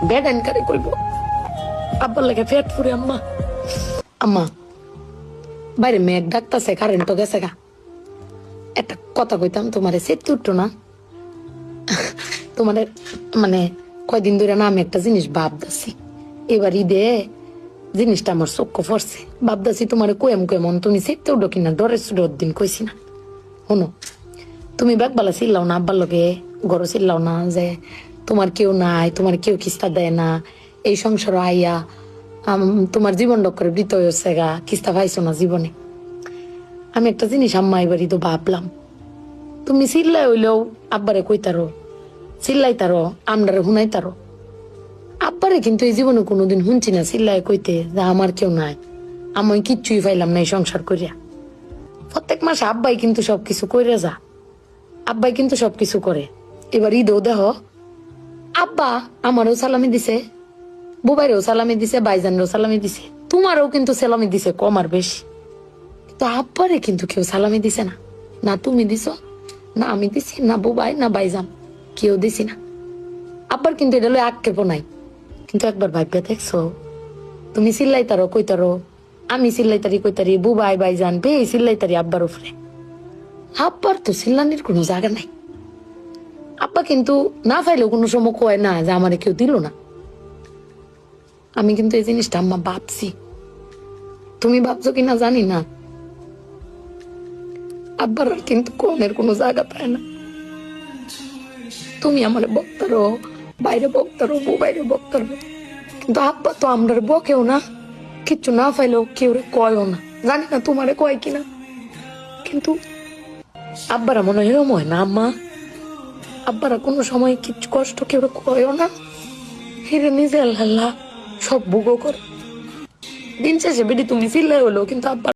bed এনকারে কইব আব্বার লাগে পেট ফুরে আম্মা আম্মা বাইরে মেঘ ডাকতাছে কারেন্ট তো গেছে গা একটা কথা কইতাম তোমারে সেট উঠতো না তোমার মানে কয়দিন ধরে না আমি একটা জিনিস ভাবতেছি এবার ঈদে জিনিসটা আমার চোখ পড়ছে ভাবতেছি তোমার কোয়েম কেমন তুমি সেটতে উঠো কিনা ডরের সুডোর দিন কইছি না শোনো তুমি ব্যাগবালা চিল্লাও না আব্বার লগে গরো চিল্লাও না যে তোমার কেউ নাই তোমার কেউ কিস্তা দেয় না এই সংসার আইয়া তোমার জীবন ডক্করে বৃত হয়েছে গা কিস্তা পাইছো না জীবনে আমি একটা জিনিস আম্মা এবারই তো ভাবলাম তুমি চিল্লাই হইলেও আব্বারে কইতারো চিল্লাইতারো আমরারে হুনাইতারো আব্বারে কিন্তু এই জীবনে কোনোদিন শুনছি না চিল্লাই কইতে যে আমার কেউ নাই আমি কিচ্ছুই পাইলাম না এই সংসার করিয়া প্রত্যেক মাসে আব্বাই কিন্তু সবকিছু কইরা যা আব্বাই কিন্তু সবকিছু করে এবার ঈদেও দেহ আব্বা আমারও সালামি দিছে বুবাইরেও সালামি দিছে বাইজানরেও সালামি দিছে তোমারও কিন্তু সালামি দিছে কম আর বেশি তো আব্বারে কিন্তু কেউ সালামি দিছে না না তুমি দিছো না আমি দিছি না বুবাই না বাইজান কেউ দিছি না আব্বার কিন্তু এটা লই আক্ষেপও নাই কিন্তু একবার ভাববে দেখছো তুমি চিল্লাইতারো কইতারো আমি চিল্লাইতারি কইতারি বুবাই বাইজান বে চিল্লাইতারি আব্বার উপরে আব্বার তো চিল্লানির কোনো জায়গা নাই আব্বা কিন্তু না পাইলেও কোনো সময় কয় না যে আমারে কেউ দিল না আমি কিন্তু এই জিনিসটা আম্মা ভাবছি তুমি ভাবছো কিনা জানি না আব্বার আর কিন্তু কোনের কোনো জায়গা পায় না তুমি আমার বক্তারো বাইরে বক্তারো বাইরে বক্তারো কিন্তু আব্বা তো আমরা বকেও না কিচ্ছু না পাইলেও কেউ কয়ও না জানি না তোমারে কয় কিনা কিন্তু আব্বারা মনে হয় এরম হয় না আম্মা আব্বারা কোনো সময় কিচ্ছু কষ্ট কেউ কয়ও না হিরে নিজে আল্লাহ সব ভোগও করে দিন শেষে বেডি তুমি চিল্লাই হলো কিন্তু আব্বা